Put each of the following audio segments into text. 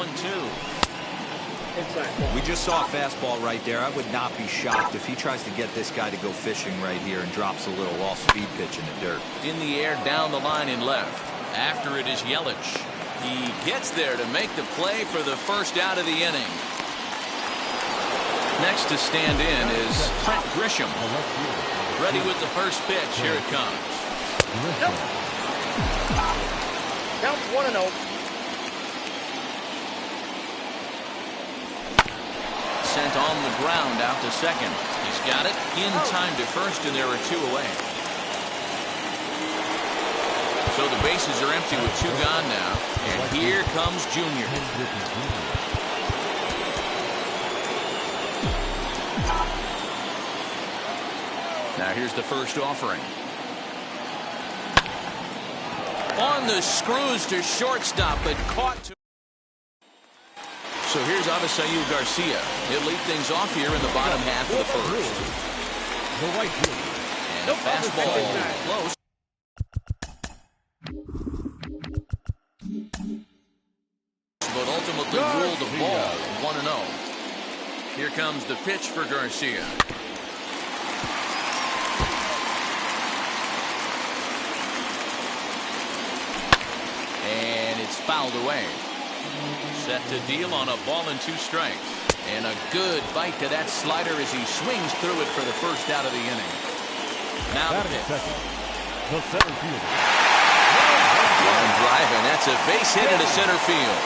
1-2. We just saw a fastball right there. I would not be shocked if he tries to get this guy to go fishing right here and drops a little off-speed pitch in the dirt. In the air down the line in left. After it is Yelich. He gets there to make the play for the first out of the inning. Next to stand in is Trent Grisham. Ready with the first pitch. Here it comes. Count 1-0. Sent on the ground out to second. He's got it in time to first, and there are 2 away. So the bases are empty with 2 gone now. And here comes Junior. Now here's the first offering. On the screws to shortstop, but caught to. So here's Avisail Garcia. He'll lead things off here in the bottom half of the first. And a fastball close. But ultimately ruled the ball 1-0. Here comes the pitch for Garcia. And it's fouled away. Set to deal on a ball and 2 strikes. And a good bite to that slider as he swings through it for the first out of the inning. Now the pitch. Line drive, and that's a base hit into center field.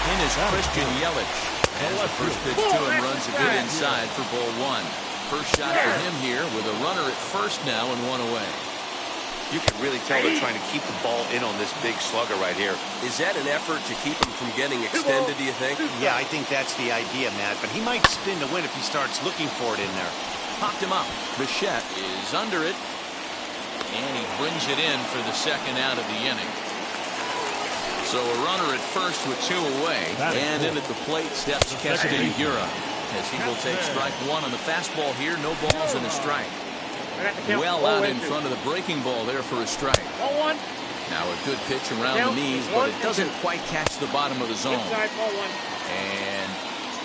In is Christian Yelich. As the first pitch to him runs a good inside for ball 1. First shot for him here with a runner at first now and 1 away. You can really tell they're trying to keep the ball in on this big slugger right here. Is that an effort to keep him from getting extended, do you think? Yeah, I think that's the idea, Matt. But he might spin to win if he starts looking for it in there. Popped him up. Bichette is under it. And he brings it in for the second out of the inning. So a runner at first with 2 away. And in at the plate steps Keston Hiura. As he will take strike 1 on the fastball here. No balls and a strike. Well out in front of the breaking ball there for a strike. Now a good pitch around the knees, but it doesn't quite catch the bottom of the zone. And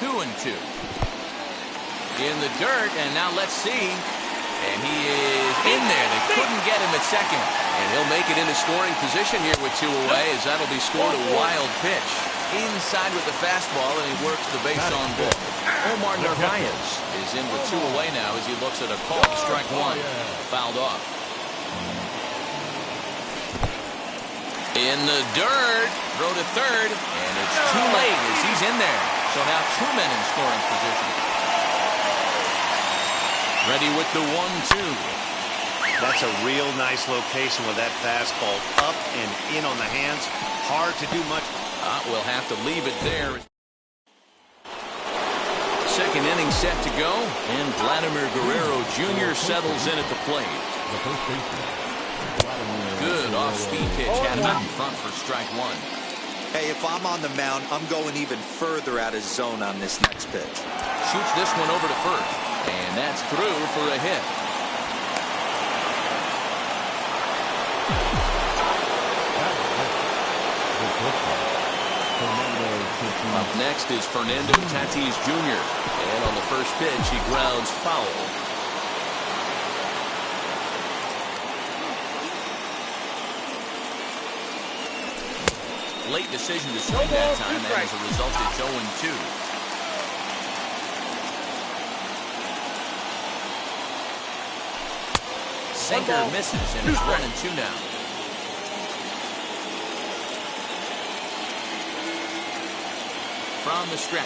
2-2. In the dirt, and now let's see. And he is in there. They couldn't get him at second. And he'll make it into scoring position here with 2 away, as that'll be scored a wild pitch. Inside with the fastball, and he works the base on ball. Omar Narvaez is in with 2 away now as he looks at a call. Strike 1. Fouled off. In the dirt. Throw to third. And it's too late as he's in there. So now 2 men in scoring position. Ready with the 1-2. That's a real nice location with that fastball up and in on the hands. Hard to do much. We'll have to leave it there. Second inning set to go, and Vladimir Guerrero Jr. settles in at the plate. Good off-speed pitch, had him out in front for strike 1. Hey, if I'm on the mound, I'm going even further out of zone on this next pitch. Shoots this one over to first, and that's through for a hit. Up next is Fernando Tatis Jr. And on the first pitch, he grounds foul. Late decision to swing that time, and as a result, it's 0-2. Sinker misses, and it's 1-2 now. From the stretch.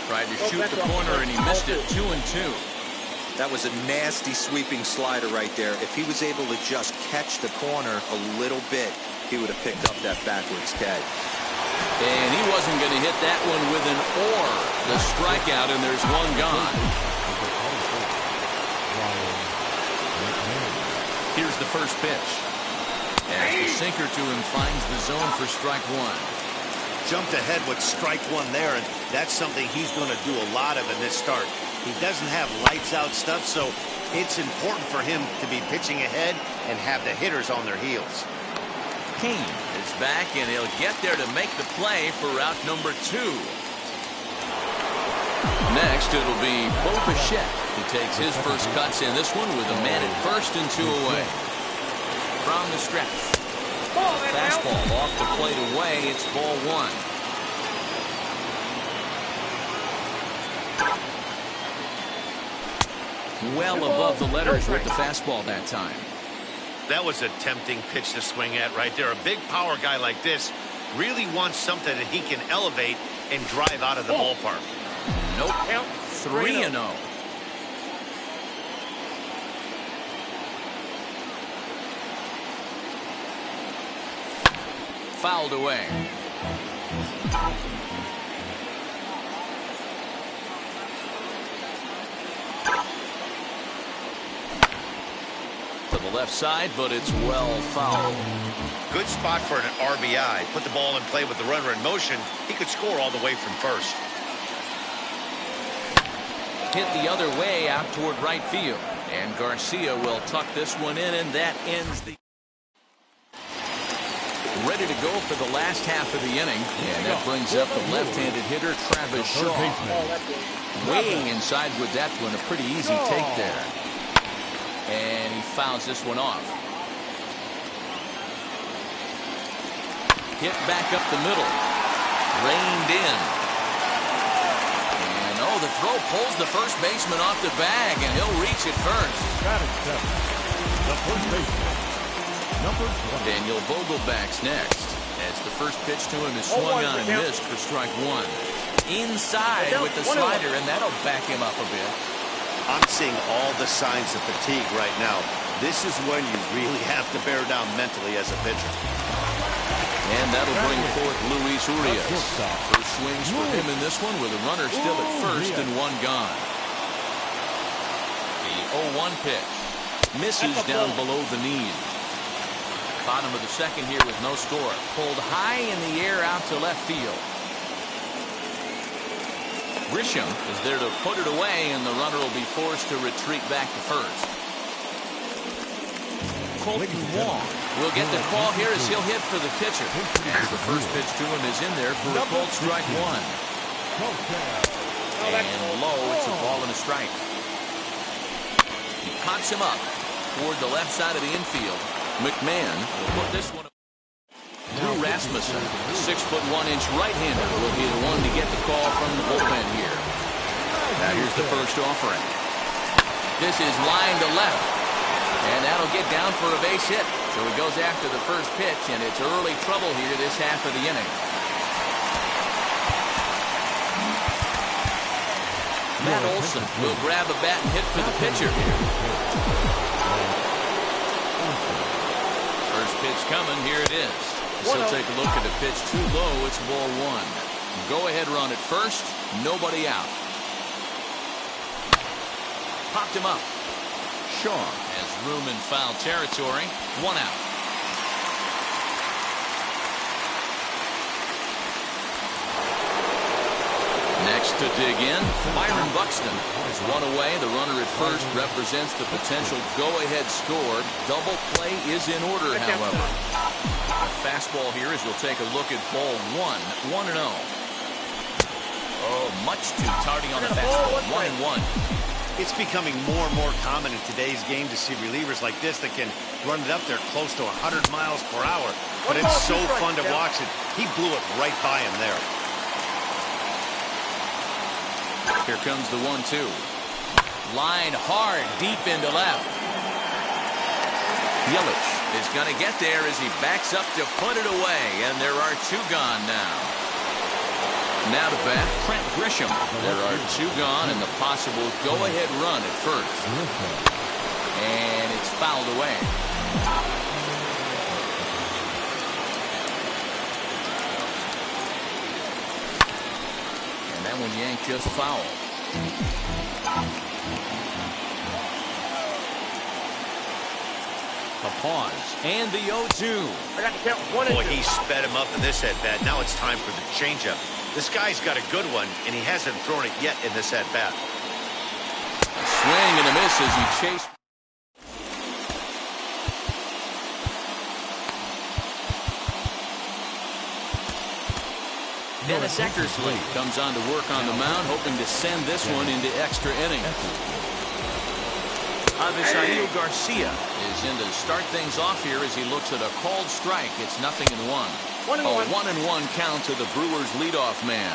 Tried to shoot the corner, and he missed it. 2-2. That was a nasty sweeping slider right there. If he was able to just catch the corner a little bit, he would have picked up that backwards catch. And he wasn't going to hit that one with an or. The strikeout, and there's 1 gone. Here's the first pitch. As the sinker to him finds the zone for strike 1. Jumped ahead with strike 1 there, and that's something he's going to do a lot of in this start. He doesn't have lights out stuff, so It's important for him to be pitching ahead and have the hitters on their heels. Kane is back, and he'll get there to make the play for route number 2. Next, it'll be Bichette, who takes his first cuts in this one with a man at first and 2 away. From the stretch. Fastball off the plate away. It's ball 1. Well above the letters with the fastball that time. That was a tempting pitch to swing at right there. A big power guy like this really wants something that he can elevate and drive out of the ballpark. Nope. 3-0. Fouled away. To the left side, but it's well fouled. Good spot for an RBI. Put the ball in play with the runner in motion. He could score all the way from first. Hit the other way out toward right field. And Garcia will tuck this one in, and that ends the... Ready to go for the last half of the inning. And that brings up the left-handed hitter, Travis Shaw. Way inside with that one. A pretty easy take there. And he fouls this one off. Hit back up the middle. Reined in. And oh, the throw pulls the first baseman off the bag, and he'll reach it first. The first baseman, number 20. Daniel Vogelback's next, as the first pitch to him is swung on and missed for strike 1. Inside with the slider, and that'll back him up a bit. I'm seeing all the signs of fatigue right now. This is when you really have to bear down mentally as a pitcher. And that'll bring forth Luis Urias. First swings for him in this one with a runner still at first and 1 gone. The 0-1 pitch. Misses down below the knees. Bottom of the second here with no score. Pulled high in the air out to left field. Grisham is there to put it away, and the runner will be forced to retreat back to first. Colton Wong will get the call here as he'll hit for the pitcher. As the first pitch to him is in there for a called strike 1. And low, it's a ball and a strike. He pops him up toward the left side of the infield. McMahon will put this one. Drew Rasmussen, 6'1" right-hander, will be the one to get the call from the bullpen here. Now here's the first offering. This is line to left, and that'll get down for a base hit. So he goes after the first pitch, and it's early trouble here this half of the inning. Matt Olson will grab a bat and hit for the pitcher here. First pitch coming, here it is. So take a look at the pitch too low. It's ball 1. Go ahead run at first. Nobody out. Popped him up. Shaw has room in foul territory. 1 out. Next to dig in, Byron Buxton is 1 away. The runner at first represents the potential go-ahead score. Double play is in order, however. A fastball here as we'll take a look at ball 1. 1-0. Oh, much too tardy on the fastball. 1-1. It's becoming more and more common in today's game to see relievers like this that can run it up there close to 100 miles per hour. But it's so fun to watch it. He blew it right by him there. Here comes the 1-2. Line hard, deep into left. Yelich is going to get there as he backs up to put it away, and there are 2 gone now. Now to bat, Trent Grisham. There are 2 gone, and the possible go-ahead run at first. And it's fouled away. And that one yanked just foul. A pause, and the 0-2. I got to count 1 and 2. Boy, he sped him up in this at-bat. Now it's time for the changeup. This guy's got a good one, and he hasn't thrown it yet in this at-bat. Swing and a miss as he chased. Dennis Eckersley comes on to work on the mound, hoping to send this one into extra innings. Avisail Garcia is in to start things off here as he looks at a called strike. It's 0-1. A 1-1 count to the Brewers leadoff man.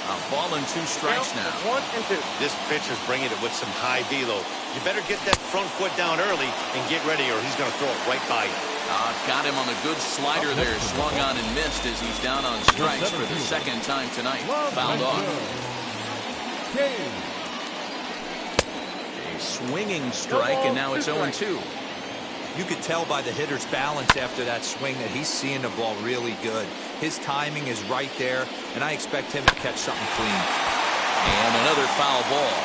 A ball and 2 strikes now. 1-2. This pitcher's bringing it with some high velo. You better get that front foot down early and get ready, or he's going to throw it right by you. Got him on a good slider there. Swung on and missed as he's down on strikes for the second time tonight. Fouled off. A swinging strike, and now it's 0-2. You could tell by the hitter's balance after that swing that he's seeing the ball really good. His timing is right there, and I expect him to catch something clean. And another foul ball.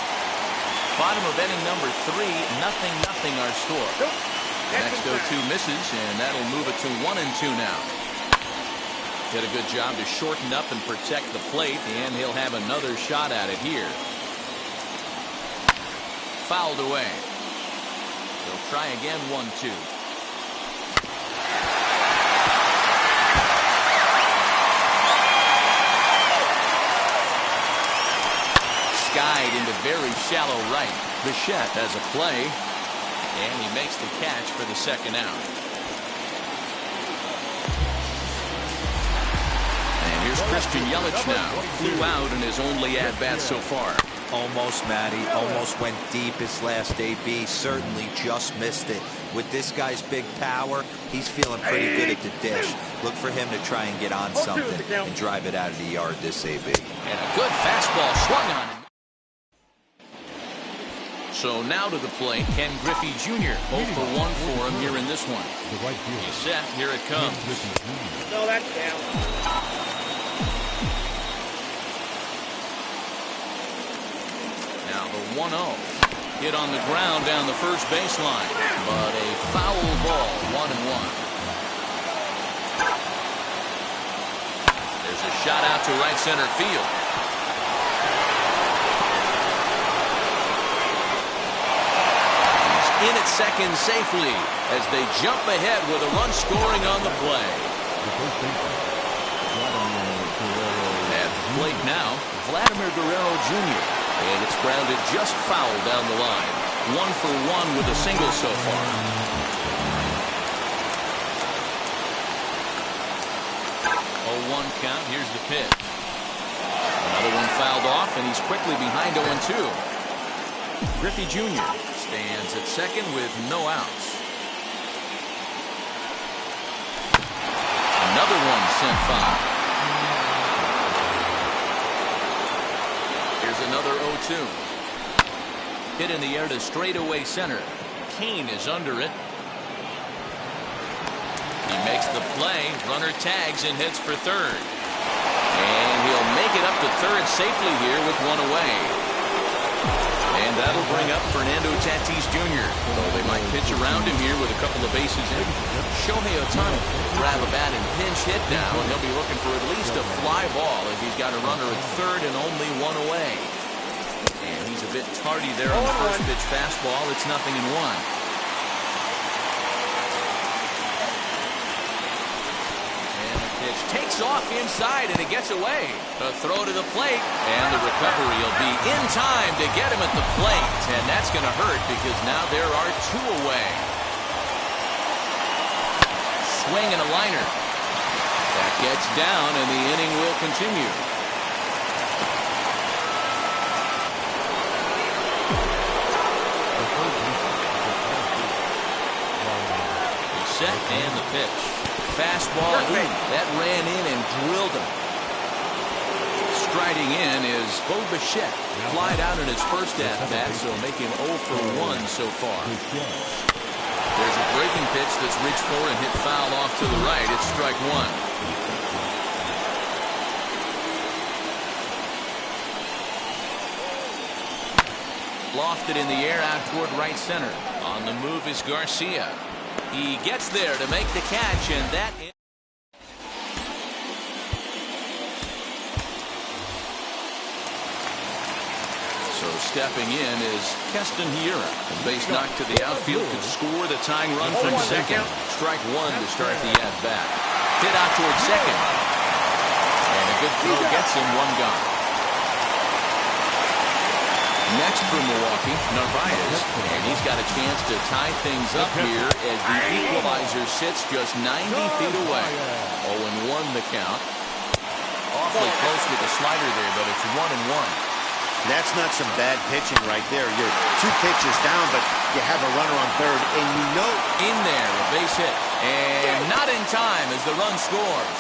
Bottom of inning number 3, 0-0 our score. Next 0-2 misses, and that'll move it to 1-2 now. Did a good job to shorten up and protect the plate, and he'll have another shot at it here. Fouled away. He'll try again, 1-2. Skied into very shallow right. Bichette has a play. And he makes the catch for the second out. And here's Christian Yelich now. Flew out in his only at-bat so far. Almost, Matty. Almost went deep his last AB. Certainly just missed it. With this guy's big power, he's feeling pretty good at the dish. Look for him to try and get on something and drive it out of the yard this AB. And a good fastball swung on him. So now to the plate, Ken Griffey Jr. 0 for 1 for him here in this one. He's set. Here it comes. No, that's down. Now the 1-0. Hit on the ground down the first baseline. But a foul ball, 1-1. There's a shot out to right center field. In at second safely as they jump ahead with a run scoring on the play. At the plate now, Vladimir Guerrero Jr. And it's grounded just foul down the line. 1 for 1 with a single so far. A 1 count. Here's the pitch. Another one fouled off, and he's quickly behind 0-2. Griffey Jr. stands at second with no outs. Another one sent foul. Here's another 0-2. Hit in the air to straightaway center. Kane is under it. He makes the play. Runner tags and hits for third. And he'll make it up to third safely here with one away. And that'll bring up Fernando Tatis Jr. Though they might pitch around him here with a couple of bases in. Shohei Ohtani grab a bat and pinch hit now, and he'll be looking for at least a fly ball if he's got a runner at third and only one away. And he's a bit tardy there on the first pitch fastball. It's 0-1. Takes off inside, and it gets away. A throw to the plate, and the recovery will be in time to get him at the plate. And that's going to hurt because now there are 2 away. Swing and a liner. That gets down, and the inning will continue. He's set, and the pitch. Fastball, that ran in and drilled him. Striding in is Bo Bichette. Flied out in his first at-bat, so make him 0 for 1 so far. There's a breaking pitch that's reached for and hit foul off to the right. It's strike 1. Lofted in the air out toward right center. On the move is Garcia. He gets there to make the catch, and that is... So stepping in is Keston Hiura. A base knock to the outfield could score the tying run from second. Strike one to start the at-bat. Hit out towards second. And a good throw gets him one gone. Next for Milwaukee, Narvaez. And he's got a chance to tie things up here as the equalizer sits just 90 feet away. 0-1 the count. Awfully close with the slider there, but it's 1-1. That's not some bad pitching right there. You're 2 pitches down, but you have a runner on third, and you know... In there, a base hit. And not in time as the run scores.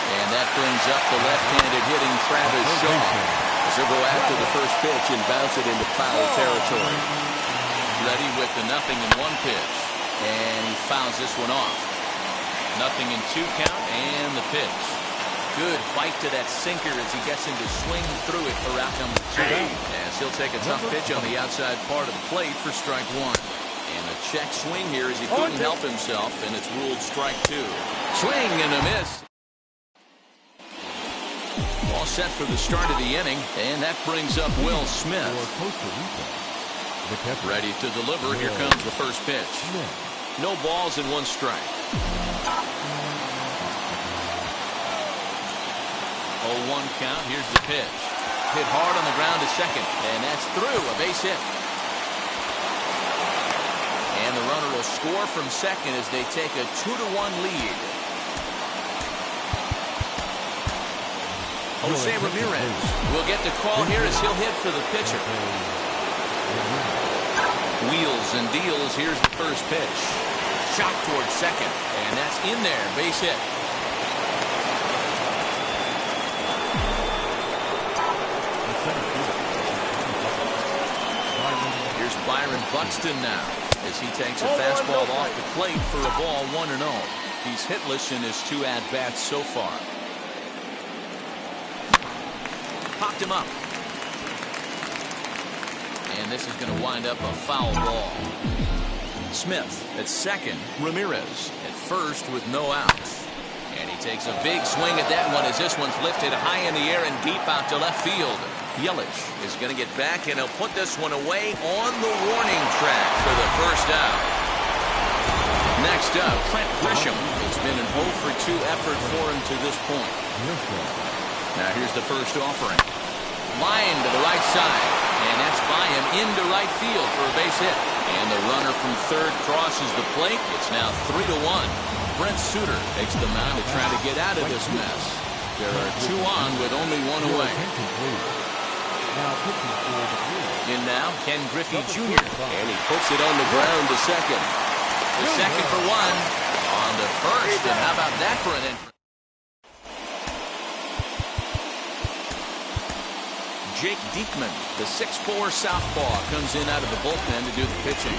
And that brings up the left-handed hitting Travis Shaw. As he'll go after the first pitch and bounce it into foul territory. Ready with the 0-1 pitch. And he fouls this one off. 0-2 count and the pitch. Good bite to that sinker as he gets him to swing through it for out number 2. As he'll take a tough pitch on the outside part of the plate for strike 1. And a check swing here as he couldn't help himself, and it's ruled strike 2. Swing and a miss. All set for the start of the inning, and that brings up Will Smith. Ready to deliver. Here comes the first pitch. No balls and 1 strike. 0-1 count. Here's the pitch. Hit hard on the ground to second, and that's through. A base hit. And the runner will score from second as they take a 2-1 lead. Jose Ramirez will get the call here as he'll hit for the pitcher. Wheels and deals. Here's the first pitch. Shot towards second, and that's in there. Base hit. Here's Byron Buxton now as he takes a fastball off the plate for a ball 1-0. He's hitless in his 2 at-bats so far. Popped him up. And this is going to wind up a foul ball. Smith at second. Ramirez at first with no outs. And he takes a big swing at that one as this one's lifted high in the air and deep out to left field. Yelich is going to get back, and he'll put this one away on the warning track for the first out. Next up, Trent Grisham. It's been an 0-for-2 effort for him to this point. Now here's the first offering. Line to the right side, and that's by him into right field for a base hit. And the runner from third crosses the plate. It's now 3-1. Brent Suter takes the mound to try to get out of this mess. There are 2 on with only 1 away. In now, Ken Griffey Jr. And he puts it on the ground to second. The second for 1. On to first, and how about that for an entry? Jake Diekman, the 6'4" southpaw, comes in out of the bullpen to do the pitching.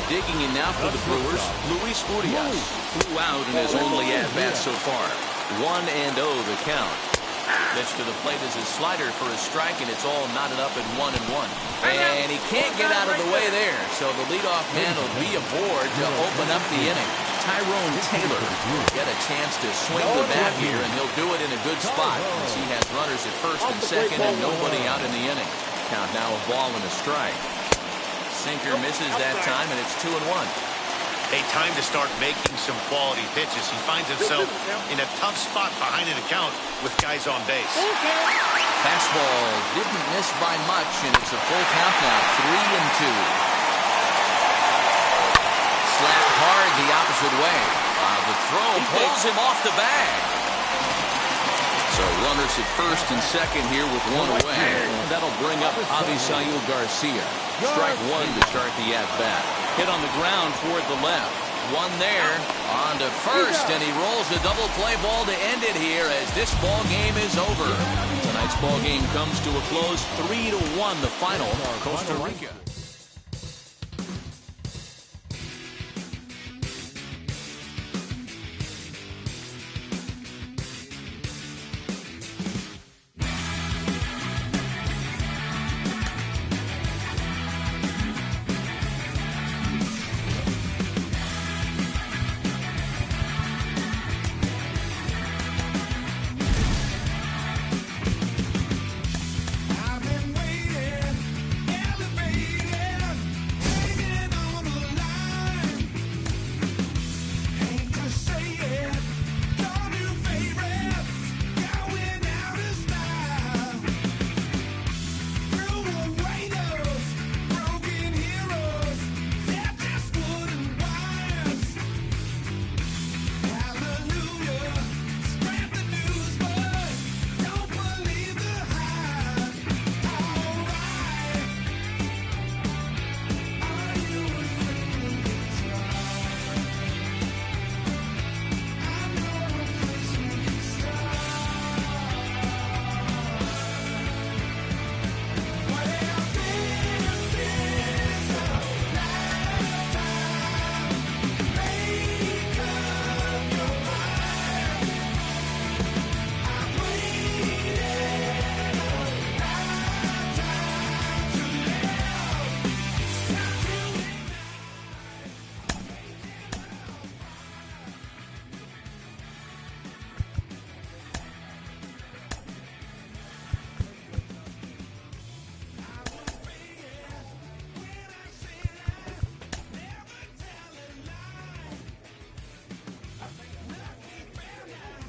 Digging in now for the Brewers, Luis Urias flew out in his only at-bat so far. 1-0 the count. Pitch to the plate is his slider for a strike, and it's all knotted up at 1-1. And he can't get out of the way there, so the leadoff man will be aboard to open up the inning. Tyrone Taylor will get a chance to swing the bat here, and he'll do it in a good spot as he has runners at first and second and nobody out in the inning. Count now a ball and a strike. Sinker misses that time, and it's 2-1. Hey, time to start making some quality pitches. He finds himself in a tough spot behind an account with guys on base. Fastball didn't miss by much, and it's a full count now, 3-2. Slapped hard the opposite way. The throw pulls him off the bag. So runners at first and second here with 1 away. That'll bring up Avisail Garcia. Strike 1 to start the at-bat. Hit on the ground toward the left. 1 there. On to first, and he rolls a double play ball to end it here as this ball game is over. Tonight's ball game comes to a close, 3-1 the final. Costa Rica.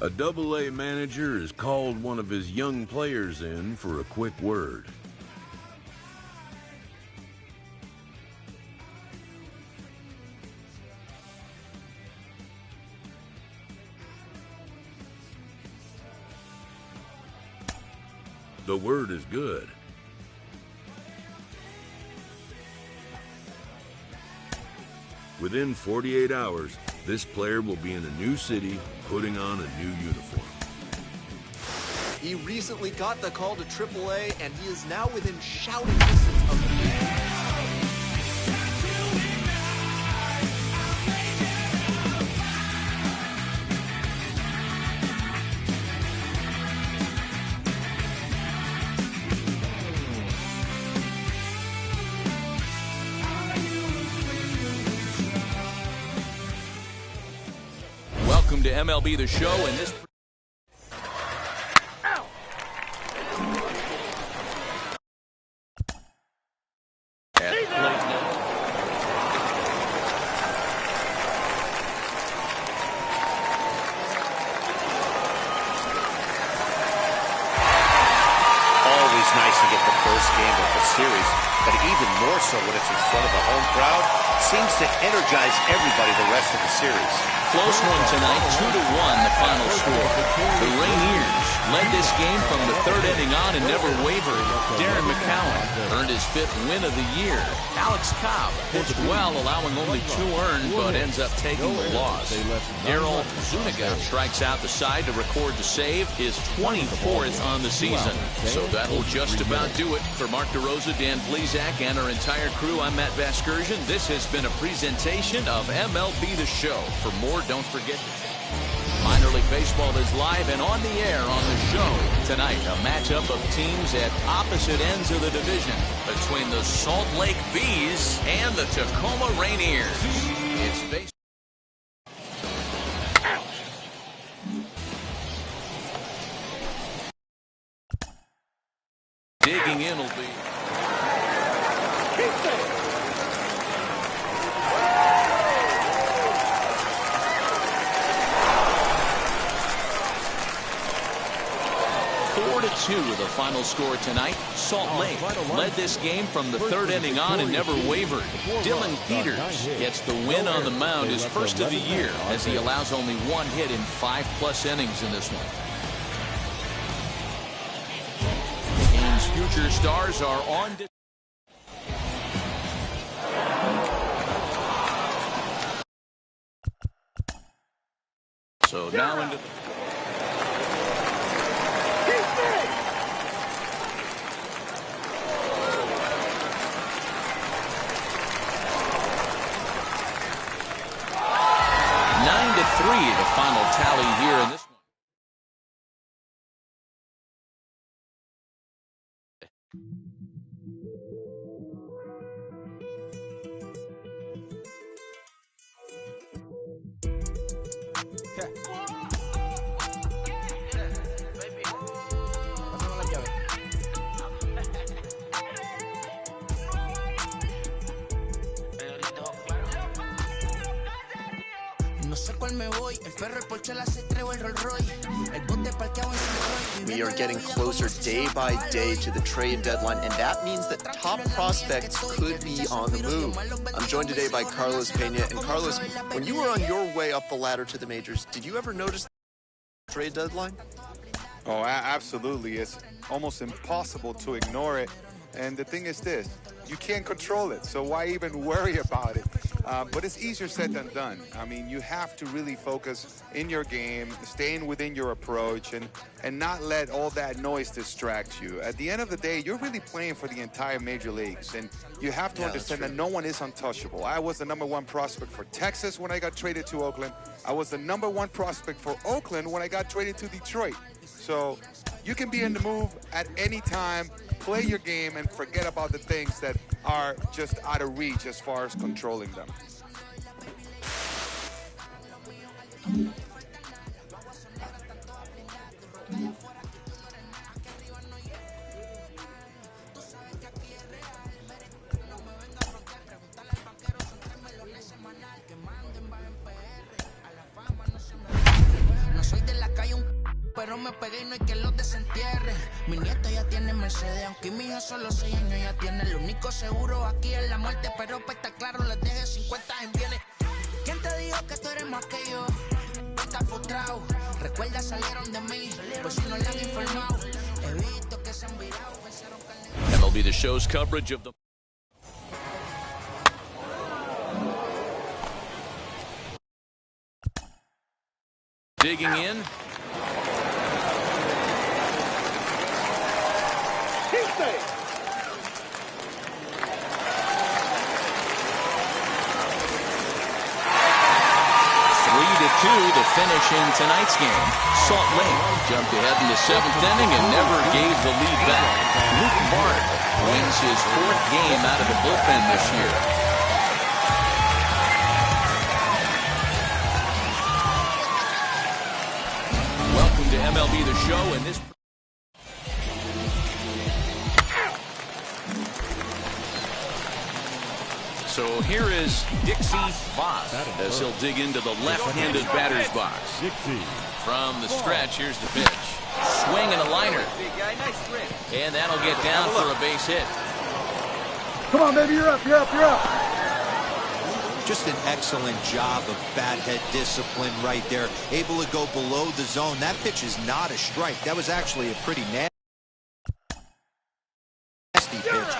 A Double-A manager has called one of his young players in for a quick word. The word is good. Within 48 hours, this player will be in a new city, putting on a new uniform. He recently got the call to AAA, and he is now within shouting distance of the Welcome to MLB The Show, and this... Always nice to get the first game of the series, but even more so when it's in front of a home crowd. Seems to energize everybody the rest of the series. Close one tonight, 2-1 the final score. The Rainiers led this game from the third inning on and never wavered. Darren McCowan earned his 5th win of the year. Alex Cobb pitched well, allowing only 2 earned, but ends up taking the loss. Daryl Zuniga strikes out the side to record the save, his 24th on the season. So that'll just about do it. For Mark DeRosa, Dan Plesac, and our entire crew, I'm Matt Vasgersian. This has been a presentation of MLB The Show. For more, don't forget Minor League Baseball is live and on the air on the show. Tonight, a matchup of teams at opposite ends of the division between the Salt Lake Bees and the Tacoma Rainiers. It's baseball. Digging in will be... The final score tonight. Salt Lake led this game from the third inning on and never wavered. Dylan Peters gets the win on the mound, his first of the year, as he allows only 1 hit in 5+ innings in this one. The game's future stars are on. So now into... the final tally here in this one. We are getting closer day by day to the trade deadline, and that means that top prospects could be on the move. I'm joined today by Carlos Pena. And Carlos, when you were on your way up the ladder to the majors, did you ever notice the trade deadline? Oh, absolutely. It's almost impossible to ignore it. And the thing is this, you can't control it, so why even worry about it? But it's easier said than done. I mean, you have to really focus in your game, staying within your approach, and not let all that noise distract you. At the end of the day, you're really playing for the entire major leagues, and you have to understand that no one is untouchable. I was the #1 prospect for Texas when I got traded to Oakland. I was the #1 prospect for Oakland when I got traded to Detroit. So you can be in the move at any time, play your game, and forget about the things that are just out of reach as far as controlling them. No soy de la calle, un Mi nieta ya tiene Mercedes, aunque mi hija solo 6 años ya tiene. Lo único seguro aquí es la muerte, pero para estar claro les deje 50 en bienes. ¿Quién te dijo que tú eres más que yo? Estás frustrado, recuerda salieron de mí, pues si no le han informado. He visto que se han virado, pensaron que MLB The Show's coverage of the digging in. The finish in tonight's game. Salt Lake jumped ahead in the 7th inning and never gave the lead back. Luke Bart wins his 4th game out of the bullpen this year. Welcome to MLB The Show, and this So here is Dixie Voss as he'll dig into the left-handed batter's box. From the stretch, here's the pitch. Swing and a liner. And that'll get down for a base hit. Come on, baby, you're up, you're up, you're up. Just an excellent job of bat head discipline right there. Able to go below the zone. That pitch is not a strike. That was actually a pretty nasty pitch.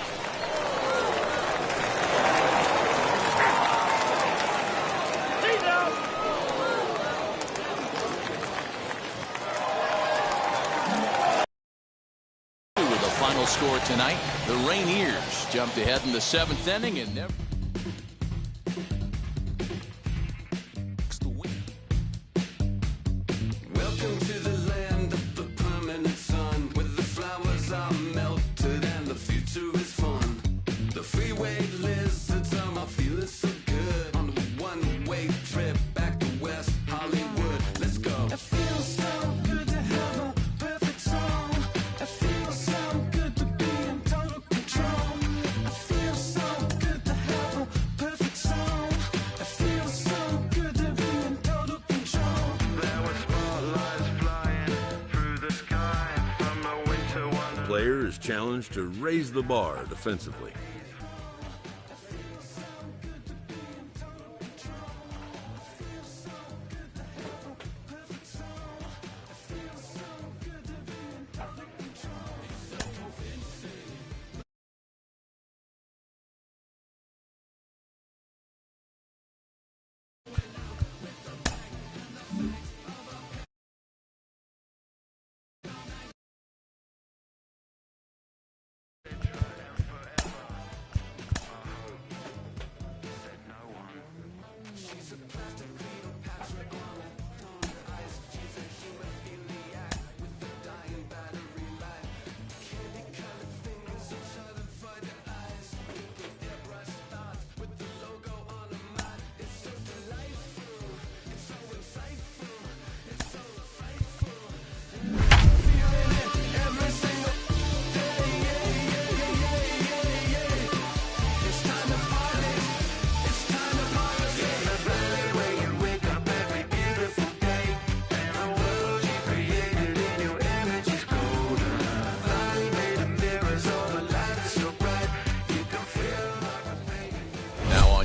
Final score tonight, the Rainiers jumped ahead in the 7th inning and never Welcome to the land of the permanent sun, where the flowers are melted and the future is fun. The freeway lizards are feeling so good on the one-way trip back to West Hollywood. Let's go. It feels so good to have a perfect song. It feels so good to be in total control. It feels so good to have a perfect song. It feels so good to be in total control. There were spotlights flying through the sky from a winter wonderland. Player is challenged to raise the bar defensively.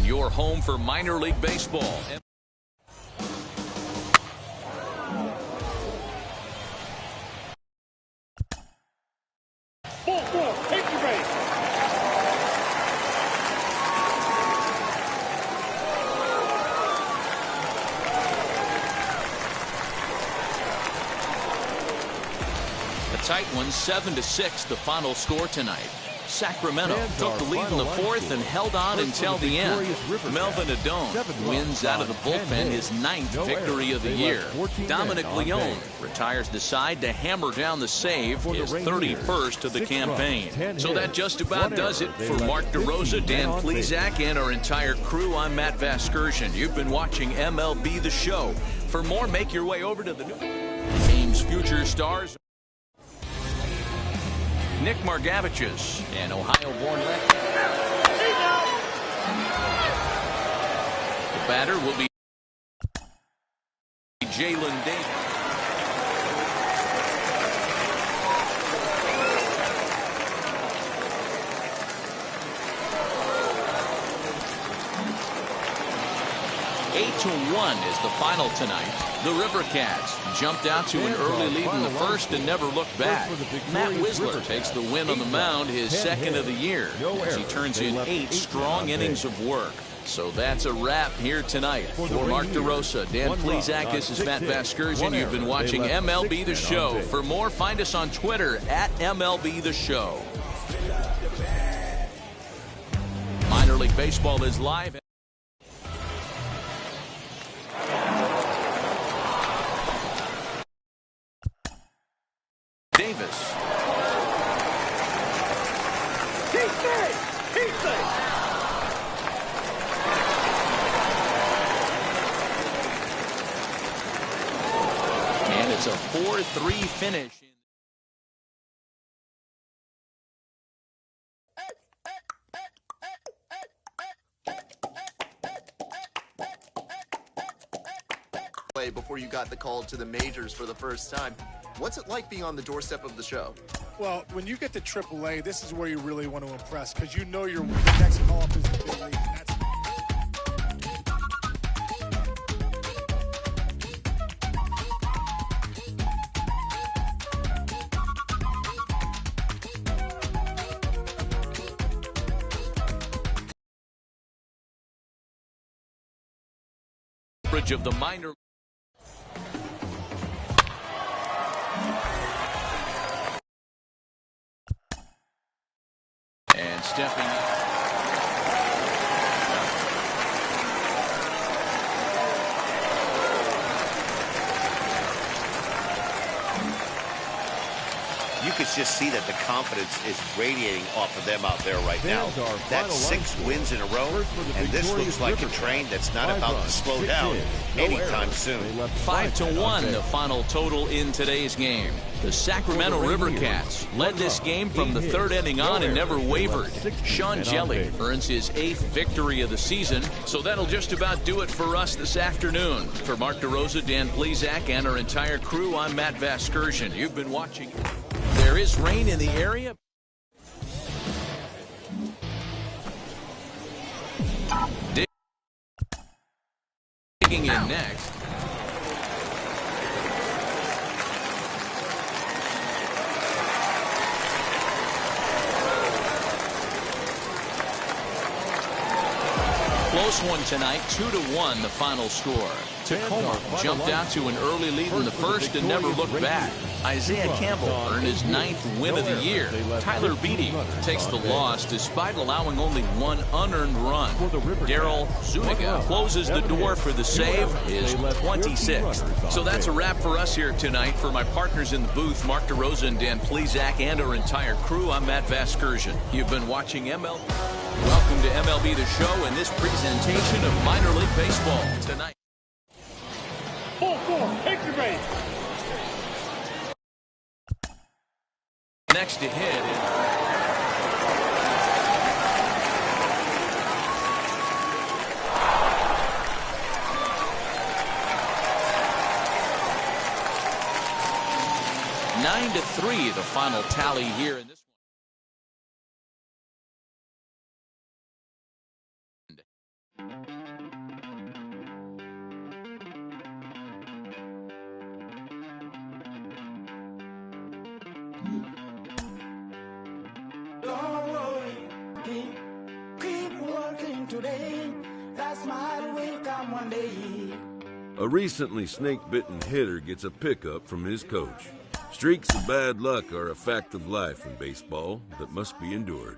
Your home for minor league baseball. Ball, take your base. A tight one, 7-6, the final score tonight. Sacramento took the lead in the 4th and held on until the end. Melvin Adone wins out of the bullpen his 9th victory of the year. Dominic Leone retires the side to hammer down the save, his 31st of the campaign. So that just about does it for Mark DeRosa, Dan Plesac, and our entire crew. I'm Matt Vasgersian. You've been watching MLB The Show. For more, make your way over to the game's future stars. Nick Margavicius, an Ohio-born lefty. The batter will be Jalen Davis. 8-1 is the final tonight. The Rivercats jumped out to an early lead in the first and never looked back. Matt Wisler takes the win on the mound, his second of the year, as he turns in 8 strong innings of work. So that's a wrap here tonight. For Mark DeRosa, Dan Plesac, this is Matt Vasgersian. You've been watching MLB The Show. For more, find us on Twitter at MLB The Show. Minor League Baseball is live. Davis. And it's a 4-3 finish. Before you got the call to the majors for the first time. What's it like being on the doorstep of the show? Well, when you get to AAA, this is where you really want to impress, because you know your next call up is the big league. Bridge of the minor. And stepping in. You could just see that the confidence is radiating off of them out there right now. That's 6 wins in a row, and this looks like a train that's not about to slow down anytime soon. 5-1, the final total in today's game. The Sacramento Rivercats led this game from the 3rd inning on and never wavered. Sean Jelly earns his 8th victory of the season, so that'll just about do it for us this afternoon. For Mark DeRosa, Dan Plesac, and our entire crew, I'm Matt Vasgersian. You've been watching. There is rain in the area. Digging in next. Close one tonight, 2-1 the final score. Tacoma jumped out to an early lead in the first and never looked back. Isaiah Campbell earned his 9th win of the year. Tyler Beatty takes the loss despite allowing only 1 unearned run. Daryl Zuniga closes the door for the save, his 26th. So that's a wrap for us here tonight. For my partners in the booth, Mark DeRosa and Dan Plesac, and our entire crew, I'm Matt Vasgersian. You've been watching MLB. Welcome to MLB The Show and this presentation of minor league baseball tonight. Full 4, take your base. Next to hit. Nine to 3, the final tally here in this one. Don't worry, keep working today. That smile will come one day. A recently snake-bitten hitter gets a pickup from his coach. Streaks of bad luck are a fact of life in baseball that must be endured.